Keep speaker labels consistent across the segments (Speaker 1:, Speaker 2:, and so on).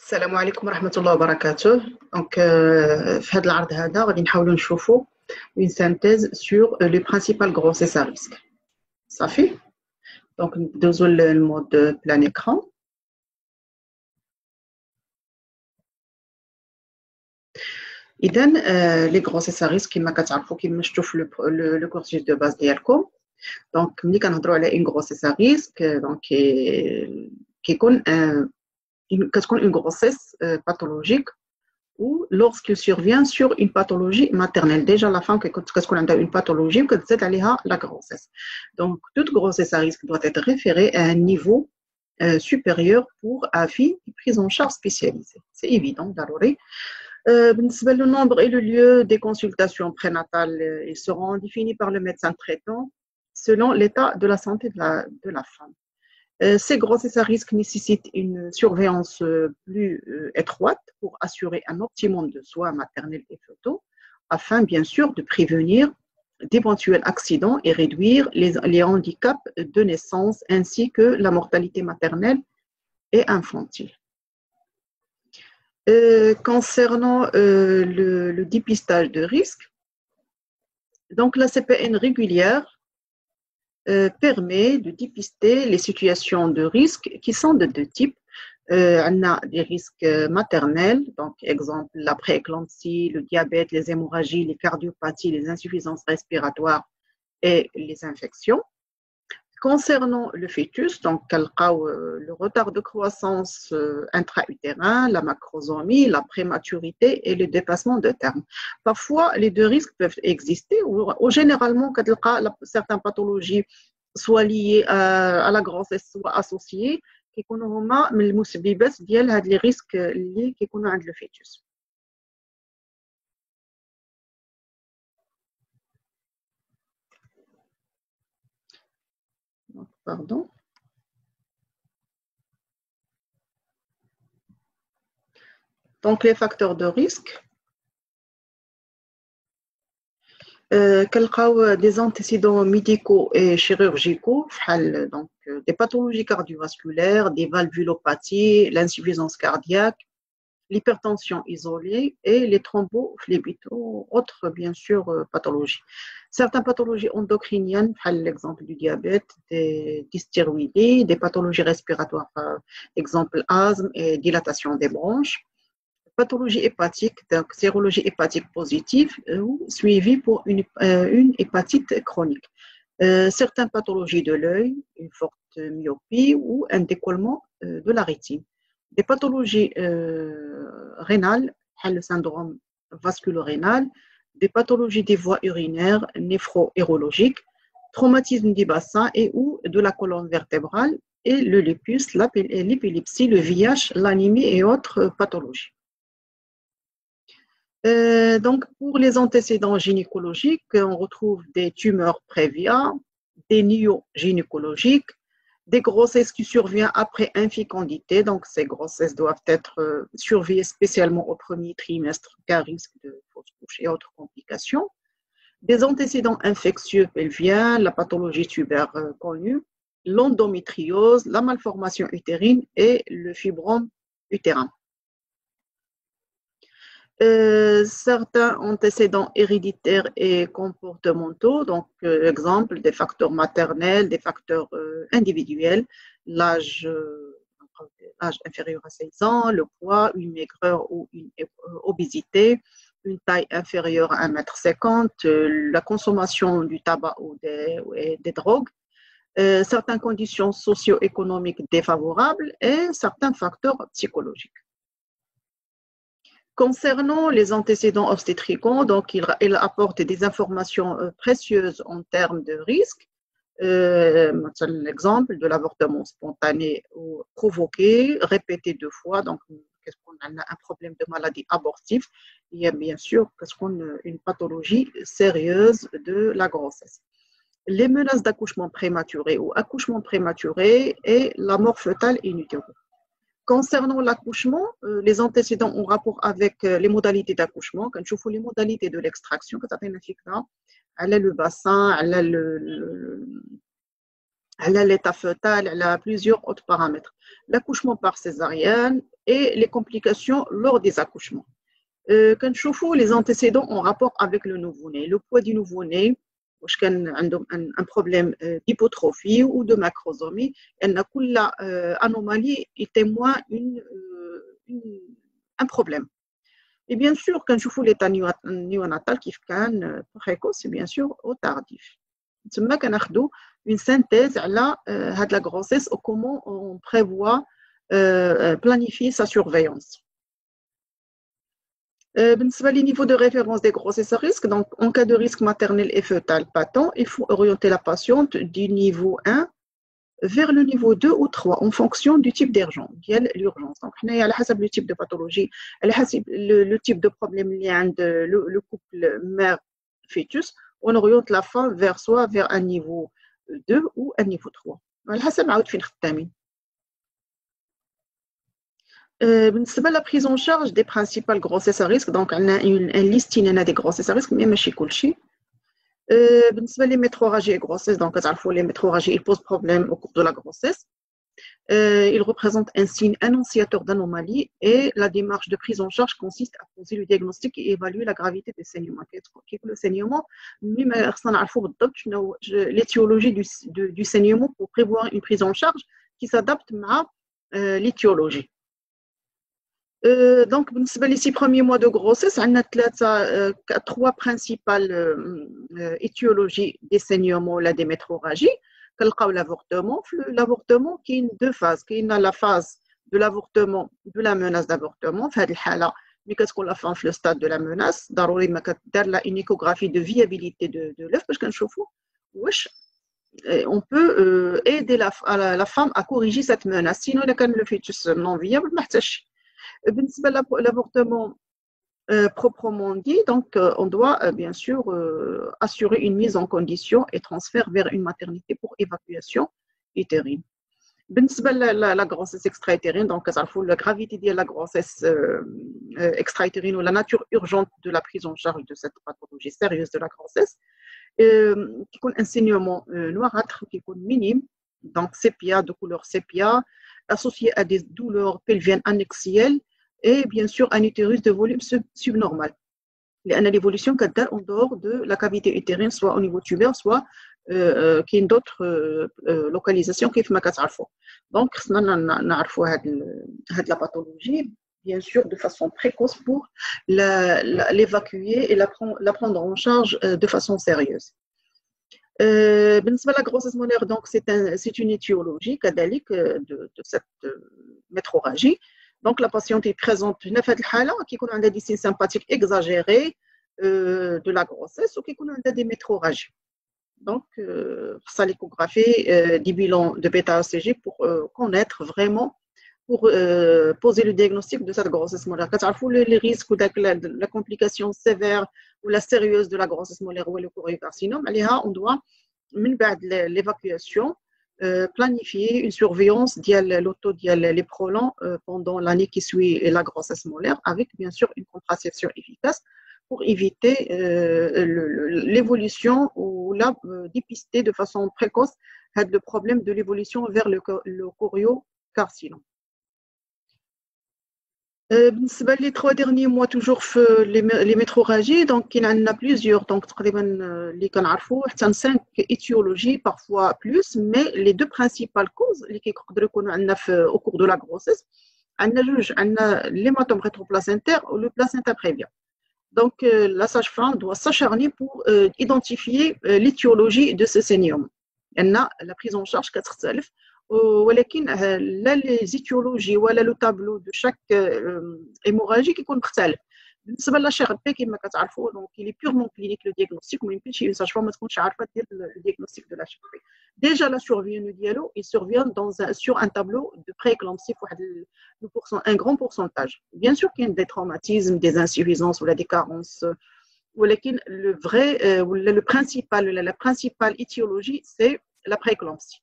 Speaker 1: السلام عليكم ورحمة الله وبركاته. Donc, في هذا العرض هذا غادي نحاولوا نشوفوا une synthèse sur les principales grossesses à risque. صافي. Donc ندوزو للمود بلان écran. إذن les grossesses à risque كما كتعرفوا كما شفتوا في le cursus de base ديالكم. Donc ملي كنهضروا على une grossesse à risque donc كيكون كتكون une grossesse pathologique ou lorsqu'il survient sur une pathologie maternelle. Déjà, la femme qui a une pathologie, c'est la grossesse. Donc, toute grossesse à risque doit être référée à un niveau supérieur pour avis et prise en charge spécialisée. C'est évident, d'arrêt. Le nombre et le lieu des consultations prénatales, ils seront définis par le médecin traitant selon l'état de la santé de la femme. Ces grossesses à risque nécessitent une surveillance plus étroite pour assurer un optimum de soins maternels et fœtaux, afin bien sûr de prévenir d'éventuels accidents et réduire les handicaps de naissance ainsi que la mortalité maternelle et infantile. Concernant le dépistage de risque, donc la CPN régulière permet de dépister les situations de risque qui sont de deux types. On a des risques maternels, donc exemple la prééclampsie, le diabète, les hémorragies, les cardiopathies, les insuffisances respiratoires et les infections. Concernant le fœtus, donc le retard de croissance intra-utérin, la macrosomie, la prématurité et le dépassement de terme. Parfois, les deux risques peuvent exister ou généralement, certaines pathologies soit liées à la grossesse, soit associées, qui sont les risques liés qui sont le fœtus. Pardon. Donc, les facteurs de risque. Des antécédents médicaux et chirurgicaux, donc des pathologies cardiovasculaires, des valvulopathies, l'insuffisance cardiaque, l'hypertension isolée et les thrombophlébites, autres bien sûr pathologies. Certaines pathologies endocriniennes, l'exemple du diabète, des dysthyroïdies, des pathologies respiratoires, exemple asthme et dilatation des bronches. Pathologie hépatique, donc sérologie hépatique positive ou suivie pour une hépatite chronique. Certaines pathologies de l'œil, une forte myopie ou un décollement de la rétine. Des pathologies rénales, le syndrome vasculo-rénal, des pathologies des voies urinaires, néphro-urologiques, traumatisme du bassin et ou de la colonne vertébrale et le lupus, l'épilepsie, le VIH, l'anémie et autres pathologies. Donc, pour les antécédents gynécologiques, on retrouve des tumeurs prévias, des néogynécologiques, des grossesses qui surviennent après infécondité. Donc, ces grossesses doivent être surveillées spécialement au premier trimestre car risque de fausse couche et autres complications. Des antécédents infectieux pelviens, la pathologie tubaire connue, l'endométriose, la malformation utérine et le fibrome utérin. Certains antécédents héréditaires et comportementaux, donc exemple des facteurs maternels, des facteurs individuels, l'âge inférieur à 16 ans, le poids, une maigreur ou une obésité, une taille inférieure à 1,50 m, la consommation du tabac ou des drogues, certaines conditions socio-économiques défavorables et certains facteurs psychologiques. Concernant les antécédents obstétricaux, donc il apporte des informations précieuses en termes de risque. L'exemple de l'avortement spontané ou provoqué, répété 2 fois, donc qu'est-ce qu'on a un problème de maladie abortive, il y a bien sûr une pathologie sérieuse de la grossesse. Les menaces d'accouchement prématuré ou accouchement prématuré et la mort fœtale in utero. Concernant l'accouchement, les antécédents ont rapport avec les modalités d'accouchement. Quand je vois les modalités de l'extraction, elle a le bassin, elle a Elle a l'état fœtal, elle a plusieurs autres paramètres. L'accouchement par césarienne et les complications lors des accouchements. Quand je vois les antécédents en rapport avec le nouveau-né, le poids du nouveau-né, واش كان عندهم un problème d'hypotrophie ou de macrosomie, ان كل anomalie il témoigne un problème. Et bien sûr, quand je vois l'état néonatal qui est précoce, c'est bien sûr au tardif. تما كناخذوا une synthèse على هاد la grossesse ou comment on prévoit planifier sa surveillance. بالنسبة les niveaux de référence des grossesses à risque, donc en cas de risque maternel et fœtal patent, il faut orienter la patiente du niveau 1 vers le niveau 2 ou 3 en fonction du type d'urgence, l'urgence. Donc, on a le type de pathologie, le type de problème lié à le couple mère-fœtus, on oriente la femme vers soit vers un niveau 2 ou un niveau 3. على حسب عاود فين خدامين. بالنسبة la prise en charge des principales grossesses à risque, donc on a un listing des grossesses à risque, mais ماشي كلشي. بالنسبة les métrorragies et grossesses, donc les métrorragies, ils posent problème au cours de la grossesse. Ils représentent un signe annonciateur d'anomalie et la démarche de prise en charge consiste à poser le diagnostic et évaluer la gravité des saignements. Le saignement, l'étiologie du saignement pour prévoir une prise en charge qui s'adapte à l'étiologie. Donc, les 6 premiers mois de grossesse, on a 3 principales étiologies des saignements ou des métrorragies. L'avortement qui est 2 phases. Il y a la phase de l'avortement, de la menace d'avortement. Mais qu'est-ce qu'on a fait le stade de la menace? Une échographie de viabilité de l'œuf, parce qu'on peut aider la femme à corriger cette menace. Sinon, le fœtus non viable, l'avortement proprement dit, donc on doit bien sûr assurer une mise en condition et transfert vers une maternité pour évacuation utérine. La grossesse extra-utérine, donc la gravité de la grossesse extra-utérine ou la nature urgente de la prise en charge de cette pathologie sérieuse de la grossesse, qui est un saignement noirâtre, qui est minime, donc sépia, de couleur sépia, associé à des douleurs pelviennes annexielles et bien sûr un utérus de volume subnormal. L'évolution est en dehors de la cavité utérine, soit au niveau tubaire, soit qui est d'autres localisations qui font كتعرفوا. Donc, nous avons la pathologie, bien sûr, de façon précoce pour l'évacuer et la prendre en charge de façon sérieuse. بالنسبة la grossesse molaire, donc c'est une étiologie de cette métrorragie. Donc la patiente est présente في هذه الحالة كيكون عندها des signes sympathiques exagérés de la grossesse ou كيكون عندها des métrorragies. Donc ça l'échographie des bilans de bêta-ECG pour connaître vraiment pour poser le diagnostic de cette grossesse molaire. كتعرفوا les risques ou la complication sévère ou la sérieuse de la grossesse molaire ou le choriocarcinome, on doit من بعد l'évacuation planifier une surveillance les prolongs pendant l'année qui suit la grossesse molaire avec bien sûr une contraception efficace pour éviter l'évolution ou la dépister de façon précoce le problème de l'évolution vers le choriocarcinome. Les 3 derniers mois toujours les métrorragies, donc il y en a plusieurs, donc les 5 étiologies, parfois plus, mais les 2 principales causes au cours de la grossesse, on a l'hématome rétroplacentaire ou le placenta prévia. Donc la sage-femme doit s'acharner pour identifier l'étiologie de ce saignement. Elle a la prise en charge 4 ولكن لا لي زيتيولوجي ولا لو تابلو دو شاك هيموراجي كيكون مختلف. بالنسبه للشغبي كما كتعرفوا دونك لي بيورمون كلينيك لو دياغنوستيك ما يمكنش شي ساج فورم ما تكونش عارفه دير لو دياغنوستيك دو لا شغبي. ديجا لا سورفيون ديالو il survient sur un tableau de prééclampsie فواحد un grand pourcentage. Bien sûr qu'il y a des traumatismes, des insuffisances ou des carences, ولكن le vrai la principale étiologie c'est la prééclampsie.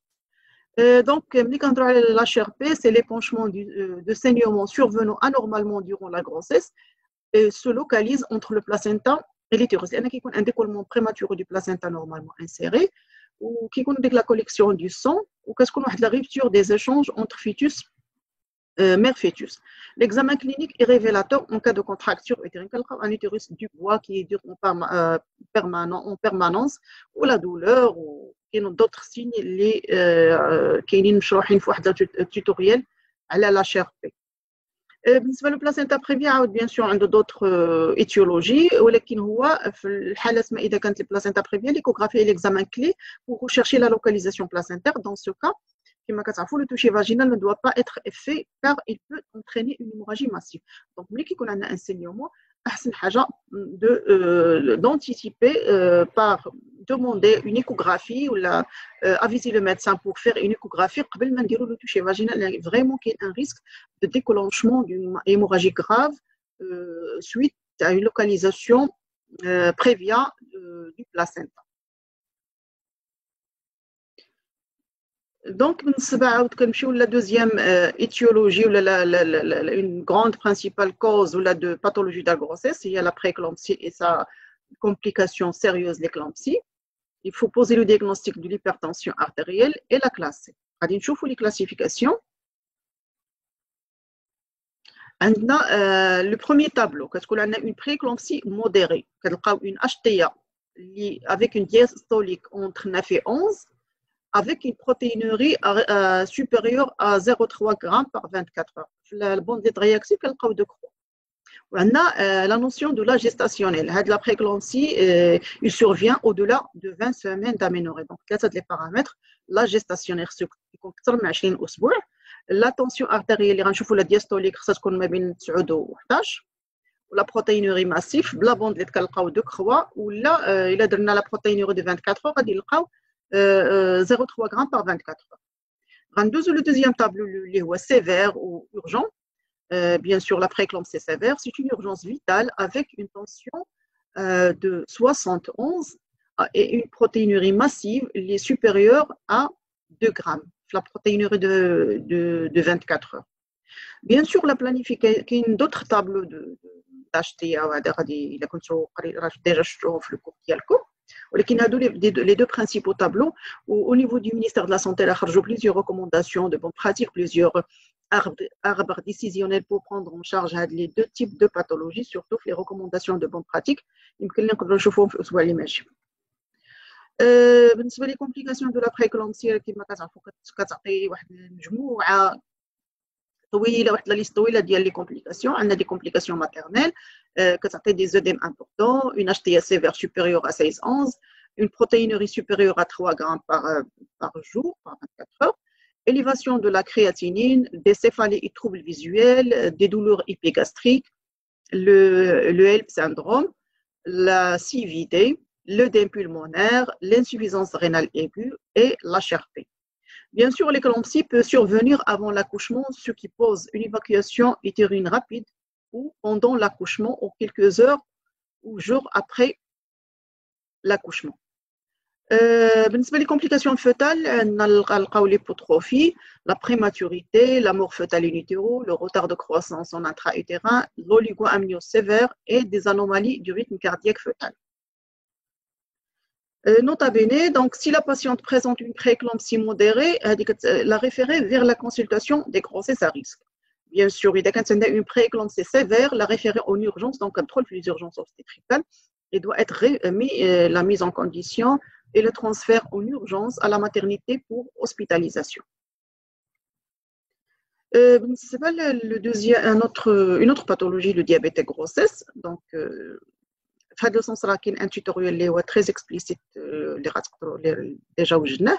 Speaker 1: Donc, l'HRP, c'est l'épanchement de saignements survenant anormalement durant la grossesse et se localise entre le placenta et l'utérus. Il y a un décollement prématuré du placenta normalement inséré وكيكون ديك لا كوليكسيون دو سون وكتكون واحد لا ريبتور دي échanges entre fœtus mère fœtus. L'examen clinique est révélateur en cas de contracture utérine. Un utérus du bois qui dure en permanence ou la douleur ou d'autres signes qui مشروحين في واحد tutoriel على la HRP. بالنسبه للبلاسينتا بريفي عاود بيان سور عنده دوطخ ايتيولوجي ولكن هو في الحالات ما اذا كانت البلاسينتا بريفي ليكوغرافي هي ليكزامان كلي بور شيرشي لا لوكاليزاسيون بلاسينتير. دون سو كا كما كتعرفوا لو توشي فاجينال ne doit pas être fait car il peut entraîner une hémorragie massive. دونك ملي كيكون عندنا ان سينيومون احسن حاجه d'anticiper par demander une échographie ou aviser le médecin pour faire une échographie قبل ما نديروا لو توشي فاجينال. vraiment qu'il y a un risque de déclenchement d'une hémorragie grave suite à une localisation prévia du placenta. Donc, la deuxième étiologie, ou une grande principale cause de pathologie de la grossesse, il y a la prééclampsie et sa complication sérieuse, l'éclampsie. Il faut poser le diagnostic de l'hypertension artérielle et la classer. On va les classifications. Le premier tableau, qu'est-ce qu'on a une prééclampsie modérée, une HTA avec une diastolique entre 9 et 11, avec une protéinurie supérieure à 0,3 g par 24 heures. La bande réactive, qu'elle de croix. On a la notion de la gestationnelle. La prééclampsie, il survient au-delà de 20 semaines d'aménorrhée. Donc, il y a des paramètres. La gestationnelle, c'est la tension artérielle, la diastolique, c'est ce qu'on met bien 9 و 11. La protéinurie massive, la bande de croix, ou là, il a donné la protéinurie de 24 heures, il a 0,3 g par 24 heures. Le deuxième tableau, est sévère ou urgent. Bien sûr, la prééclampsie sévère, c'est une urgence vitale avec une tension de 71 et une protéinurie massive supérieure à 2 grammes. La protéinurie de 24 heures. Bien sûr, la planification, il y a d'autres tableaux d'HTA, il a déjà le cours qui a le cours. Les deux principaux tableaux, au niveau du ministère de la Santé, il y a plusieurs recommandations de bonnes pratiques, plusieurs arbres décisionnels pour prendre en charge les deux types de pathologies, surtout les recommandations de bonnes pratiques. بالنسبه لي كومبليكاسيون دو لا بريكلامسي كما كتعرفوا كتعطي واحد المجموعه طويله واحد لا ليست طويله ديال لي كومبليكاسيون. عندنا دي كومبليكاسيون ماتيرنيل كتعطي دي زوديم امبورطون اون اتش تي اس سيفير supérieure à 16 11 une protéinurie supérieure à 3 grammes par jour par 24 heures, élévation de la créatinine, des céphalées et troubles visuels, des douleurs épigastriques, le HELP syndrome, la CVD, l'œdème pulmonaire, l'insuffisance rénale aiguë et la HRP. Bien sûr, l'éclampsie peut survenir avant l'accouchement, ce qui pose une évacuation utérine rapide ou pendant l'accouchement ou quelques heures ou jours après l'accouchement. بالنسبة les complications fœtales, نلقاو l'hypotrophie, la prématurité, la mort fœtale in utero, le retard de croissance en intra-utérin, l'oligoamniose sévère et des anomalies du rythme cardiaque fœtal. Nota bene, donc si la patiente présente une prééclampsie modérée, la référer vers la consultation des grossesses à risque. Bien sûr, il y a une prééclampsie sévère, la référer en urgence, donc contrôle les urgences obstétricales, et doit être la mise en condition et le transfert en urgence à la maternité pour hospitalisation. C'est pas une autre pathologie, le diabète et grossesse. Donc, في هذا السنس راه كاين ان توتوريال اللي هو تري اكسبليسيت اللي غتقدروا ديجا وجدناه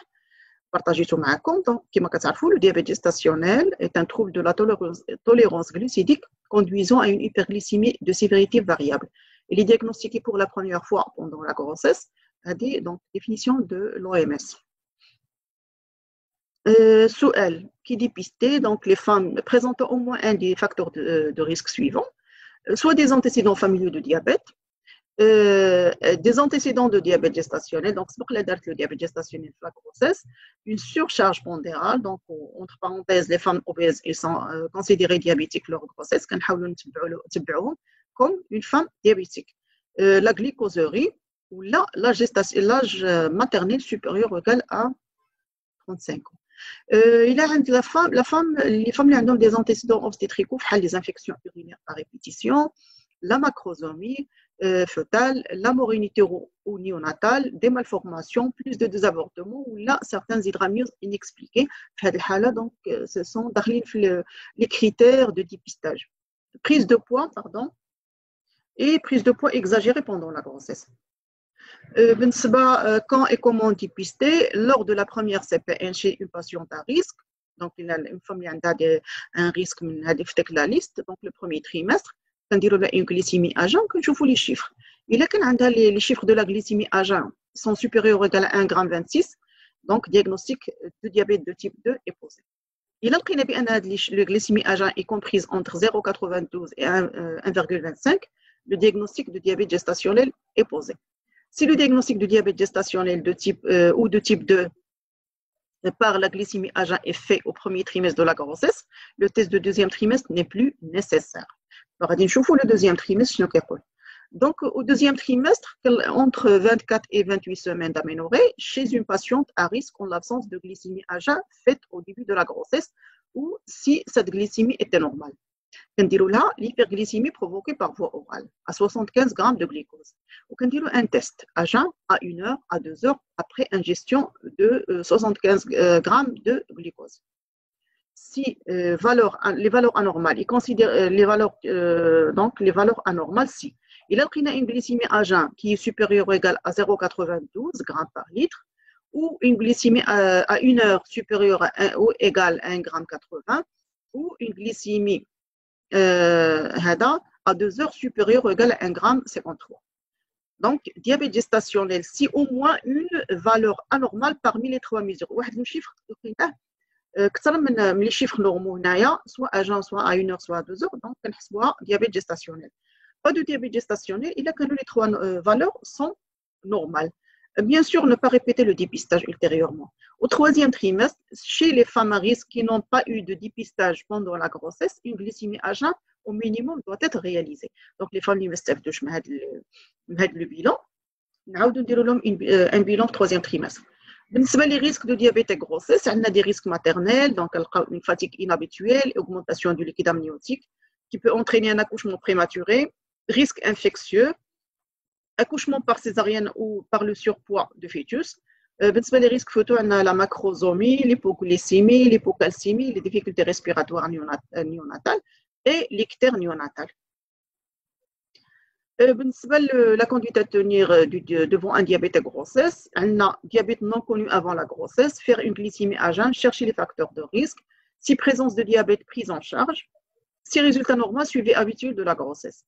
Speaker 1: بارطاجيتو معكم. دونك كما كتعرفوا لو diabète gestationnel est un trouble de la tolérance glucidique conduisant à une hyperglycémie de sévérité variable. Il est diagnostiqué pour la première fois pendant la grossesse. هذه donc définition de l'OMS. سؤال qui dépistait donc les femmes présentant au moins un des facteurs de risque suivants, soit des antécédents familiaux de diabète, des antécédents de diabète gestationnel, donc le diabète gestationnel de la grossesse, une surcharge pondérale, donc entre parenthèses, les femmes obèses ils sont considérées diabétiques leur grossesse, comme une femme diabétique, la glycosurie ou là, l'âge maternel supérieur ou égal à 35 ans. Il a les femmes qui ont des antécédents obstétricaux, les infections urinaires à répétition, la macrosomie fœtale, la morinité ou néonatale, des malformations, plus de désavortements ou là certains hydramnioses inexpliquées. Donc, ce sont les critères de dépistage. Prise de poids, pardon, et prise de poids exagérée pendant la grossesse. Quand et comment dépister lors de la première CPN chez une patiente à risque. Donc, une femme qui a un risque de la liste. Donc, le premier trimestre, quand on a une glycémie à jeun, que je vous les chiffres. Il a quand les chiffres de la glycémie à jeun sont supérieurs ou égaux à 1,26 g, donc diagnostic de diabète de type 2 est posé. Il a pris la glycémie à jeun est comprise entre 0,92 et 1,25. Le diagnostic de diabète gestationnel est posé. Si le diagnostic de diabète gestationnel de type ou de type 2 par la glycémie à jeun est fait au premier trimestre de la grossesse, le test de deuxième trimestre n'est plus nécessaire. Le deuxième trimestre, donc, au deuxième trimestre, entre 24 et 28 semaines d'aménorrhée, chez une patiente à risque en l'absence de glycémie à jeun faite au début de la grossesse ou si cette glycémie était normale. L'hyperglycémie provoquée par voie orale à 75 grammes de glucose. On dit un test à jeun à 1 heure, à 2 heures après ingestion de 75 grammes de glucose. Si les valeurs anormales, il considère les valeurs anormales si il a pris une glycémie à jeun qui est supérieure ou égale à 0,92 grammes par litre ou une glycémie à 1 heure supérieure ou égale à 1,80 g ou une glycémie à 2 heures supérieure ou égale à 1,53 g. Donc, diabète gestationnel, si au moins une valeur anormale parmi les trois mesures. Un chiffre les chiffres normaux, soit à jeun, soit à 1 heure, soit à 2 heures, donc soit diabète gestationnel. Pas de diabète gestationnel, il a que les trois valeurs sont normales. Bien sûr, ne pas répéter le dépistage ultérieurement. Au troisième trimestre, chez les femmes à risque qui n'ont pas eu de dépistage pendant la grossesse, une glycémie à jeun au minimum doit être réalisée. Donc, les femmes qui le bilan, nous avons un bilan au troisième trimestre. Les risques de diabète et grossesse, on a des risques maternels, donc une fatigue inhabituelle, augmentation du liquide amniotique qui peut entraîner un accouchement prématuré, risque infectieux, accouchement par césarienne ou par le surpoids de fœtus. Les risques photo, on a la macrosomie, l'hypoglycémie, l'hypocalcémie, les difficultés respiratoires néonatales et l'ictère néonatal. La conduite à tenir devant un diabète à grossesse, un diabète non connu avant la grossesse, faire une glycémie à jeun, chercher les facteurs de risque, si présence de diabète prise en charge, si résultat normal suivi habituel de la grossesse.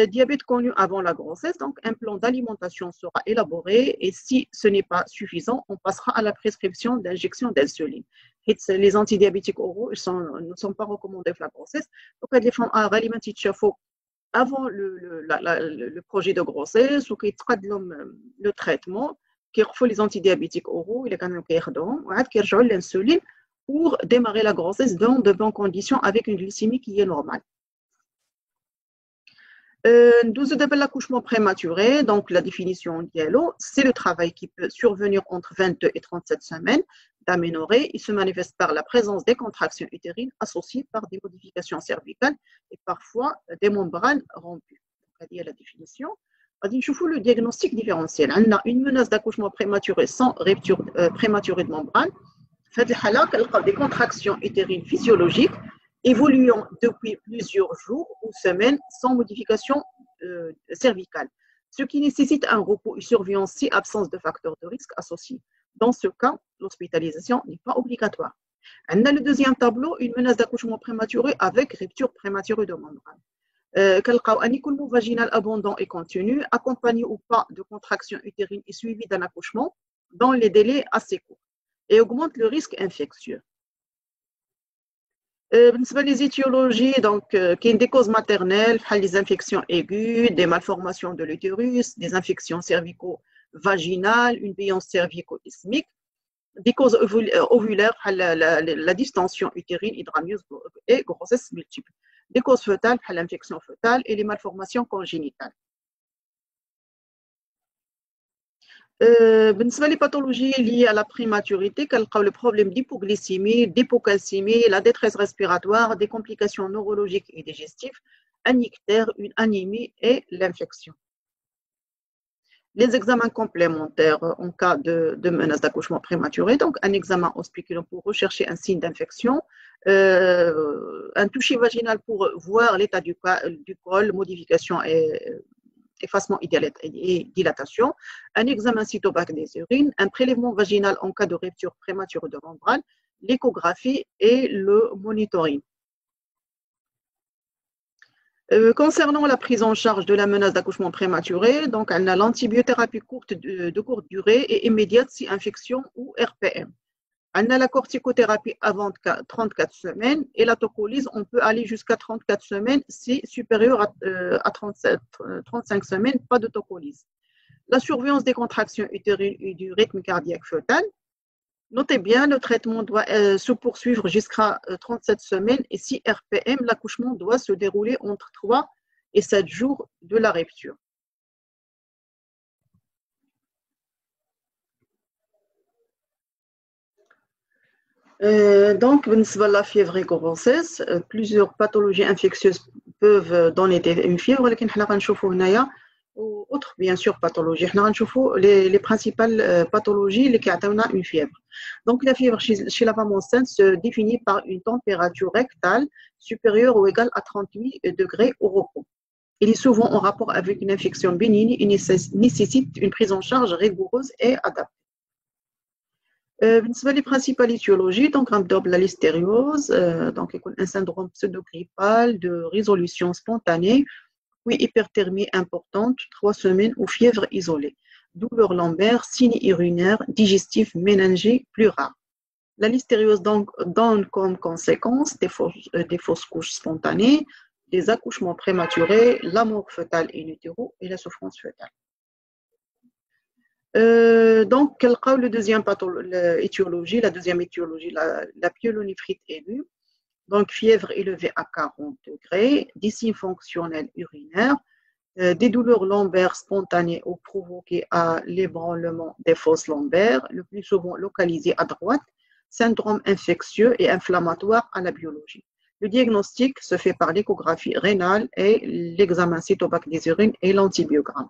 Speaker 1: Diabète connu avant la grossesse, donc un plan d'alimentation sera élaboré et si ce n'est pas suffisant, on passera à la prescription d'injection d'insuline. Les antidiabétiques oraux ne sont pas recommandés pour la grossesse. Donc, les femmes à alimenter avant le projet de grossesse ou qui le traitement, qui refont les antidiabétiques oraux, il est quand même qui rejoignent l'insuline pour démarrer la grossesse dans de bonnes conditions avec une glycémie qui est normale. L'accouchement prématuré, donc la définition d'ILO, c'est le travail qui peut survenir entre 22 et 37 semaines d'aménorrhée. Il se manifeste par la présence des contractions utérines associées par des modifications cervicales et parfois des membranes rompues. C'est la définition. Le diagnostic différentiel. On a une menace d'accouchement prématuré sans rupture prématurée de membrane. Des contractions utérines physiologiques évoluant depuis plusieurs jours ou semaines sans modification cervicale, ce qui nécessite un repos et surveillance si absence de facteurs de risque associés. Dans ce cas, l'hospitalisation n'est pas obligatoire. On a le deuxième tableau, une menace d'accouchement prématuré avec rupture prématurée de membrane. Un écoulement vaginal abondant et continu, accompagné ou pas de contraction utérine et suivi d'un accouchement dans les délais assez courts et augmente le risque infectieux. Les étiologies, donc, qui ont des causes maternelles, les infections aiguës, des malformations de l'utérus, des infections cervico-vaginales, une béance cervico-isthmique, des causes ovulaires, la distension utérine, hydramniose et grossesse multiple, des causes fœtales, l'infection fœtale et les malformations congénitales. بالنسبة les pathologies liées à la prématurité, le problème d'hypoglycémie, d'hypocalcémie, la détresse respiratoire, des complications neurologiques et digestives, un ictère, une anémie et l'infection. Les examens complémentaires en cas de menace d'accouchement prématuré, donc un examen hospitalier pour rechercher un signe d'infection, un toucher vaginal pour voir l'état du col, modification et effacement et dilatation, un examen cytobac des urines, un prélèvement vaginal en cas de rupture prématurée de membrane, l'échographie et le monitoring. Concernant la prise en charge de la menace d'accouchement prématuré, donc elle a l'antibiothérapie de courte durée et immédiate si infection ou RPM. Elle a la corticothérapie avant 34 semaines et la tocolyse, on peut aller jusqu'à 34 semaines si supérieur à 35 semaines, pas de tocolyse. La surveillance des contractions utérines et du rythme cardiaque fœtal. Notez bien, le traitement doit se poursuivre jusqu'à 37 semaines et si RPM, l'accouchement doit se dérouler entre 3 et 7 jours de la rupture. Donc, la fièvre et grossesse, plusieurs pathologies infectieuses peuvent donner une fièvre, mais ou autres, bien sûr, pathologies. Les principales pathologies qui ont une fièvre. Donc, la fièvre chez la femme enceinte se définit par une température rectale supérieure ou égale à 38 degrés au repos. Il est souvent en rapport avec une infection bénigne et nécessite une prise en charge rigoureuse et adaptée. Les principales étiologies, donc la listériose, donc un syndrome pseudo-grippal de résolution spontanée, puis hyperthermie importante, 3 semaines ou fièvre isolée, douleur lombaire, signes urinaires, digestifs, méningés, plus rares. La listériose donc donne comme conséquence des fausses couches spontanées, des accouchements prématurés, la mort fœtale in utero et la souffrance fœtale. Donc, la deuxième étiologie, la pyélonéphrite aiguë, donc fièvre élevée à 40 degrés, dysfonctionnel urinaire, des douleurs lombaires spontanées ou provoquées à l'ébranlement des fosses lombaires, le plus souvent localisées à droite, syndrome infectieux et inflammatoire à la biologie. Le diagnostic se fait par l'échographie rénale et l'examen cytobac des urines et l'antibiogramme.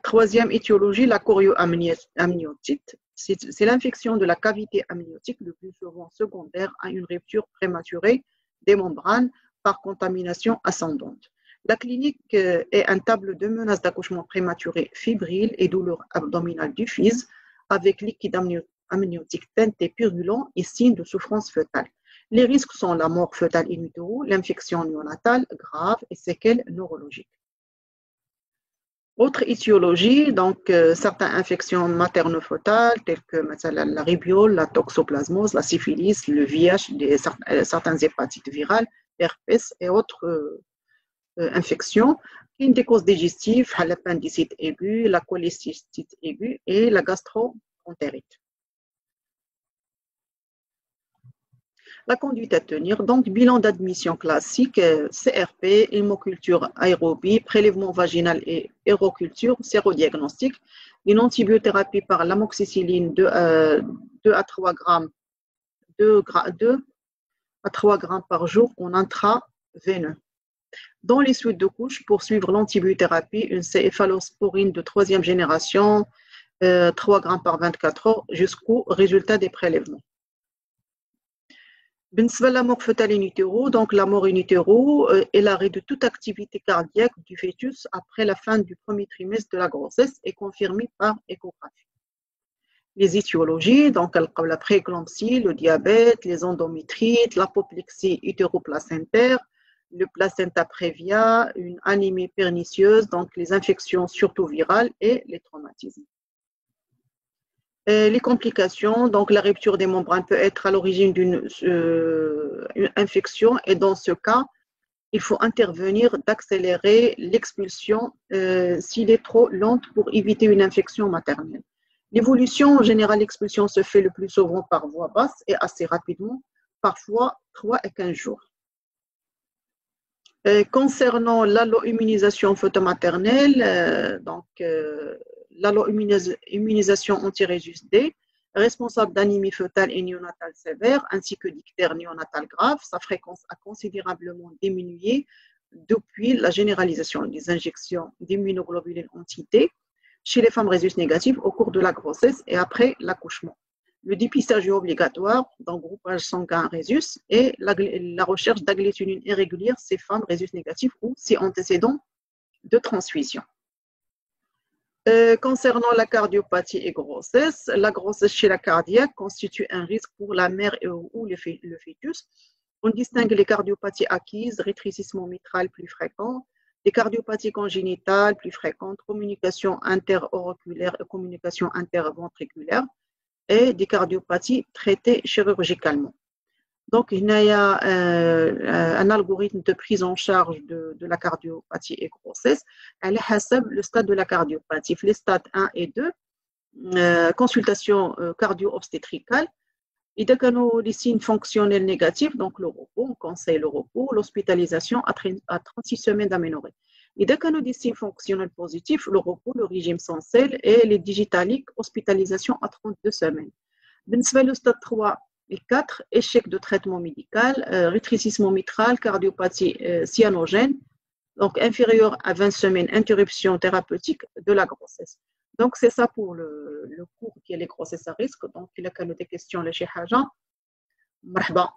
Speaker 1: Troisième étiologie, la chorioamniotite. C'est l'infection de la cavité amniotique, le plus souvent secondaire à une rupture prématurée des membranes par contamination ascendante. La clinique est un tableau de menaces d'accouchement prématuré fébrile et douleurs abdominales diffuses avec liquide amniotique teinté purulent et signes de souffrance fœtale. Les risques sont la mort fœtale in utero, l'infection néonatale grave et séquelles neurologiques. Autre étiologie, donc certaines infections materno-fœtales telles que la rubiole, la toxoplasmose, la syphilis, le VIH, certaines hépatites virales, herpès et autres infections, des causes digestives, l'appendicite aiguë, la cholestite aiguë et la gastro-entérite. La conduite à tenir, donc bilan d'admission classique, CRP, hémoculture aérobie, prélèvement vaginal et héroculture, sérodiagnostic, une antibiothérapie par l'amoxicilline 2 à 3 grammes, 2 à 3 grammes par jour en intraveineux. Dans les suites de couches, pour suivre l'antibiothérapie, une céphalosporine de 3e génération, 3 grammes par 24 heures jusqu'au résultat des prélèvements. La mort fœtale in utero, donc la mort in utero est l'arrêt de toute activité cardiaque du fœtus après la fin du premier trimestre de la grossesse est confirmée par échographie. Les étiologies, donc la prééclampsie, le diabète, les endométrites, l'apoplexie utéroplacentaire, le placenta prévia, une anémie pernicieuse, donc les infections surtout virales et les traumatismes. Les complications, donc la rupture des membranes peut être à l'origine d'une infection et dans ce cas, il faut intervenir d'accélérer l'expulsion s'il est trop lente pour éviter une infection maternelle. L'évolution générale, l'expulsion se fait le plus souvent par voie basse et assez rapidement, parfois 3 à 15 jours. Concernant l'allo-immunisation photomaternelle, l'allo-immunisation anti-rhésus D, responsable d'anémie fœtale et néonatale sévère, ainsi que d'ictère néonatal grave, sa fréquence a considérablement diminué depuis la généralisation des injections d'immunoglobulines anti-T chez les femmes rhésus négatives au cours de la grossesse et après l'accouchement. Le dépistage est obligatoire dans le groupage sanguin rhésus et la recherche d'agglutinine irrégulière ces femmes rhésus négatives ou ses antécédents de transfusion. Concernant la cardiopathie et grossesse, la grossesse chez la cardiaque constitue un risque pour la mère ou le fœtus. On distingue les cardiopathies acquises, rétrécissement mitral plus fréquent, les cardiopathies congénitales plus fréquentes, communication interauriculaire et communication interventriculaire, et des cardiopathties traitées chirurgicalement. Donc, il y a un algorithme de prise en charge de la cardiopathie et grossesse. Elle est le stade de la cardiopathie, les stades 1 et 2, consultation cardio-obstétricale. Il y a des signes fonctionnels négatifs, donc le repos, on conseille le repos, l'hospitalisation à 36 semaines d'aménorrhée. Il y a des signes fonctionnels positifs, le repos, le régime sans sel et les digitaliques, hospitalisation à 32 semaines. Le stade 3 et 4, échec de traitement médical, rétrécissement mitral, cardiopathie cyanogène, donc inférieur à 20 semaines, interruption thérapeutique de la grossesse. Donc, c'est ça pour le cours qui est les grossesses à risque. Donc, il y a des questions, les chez Haja. Marhaba.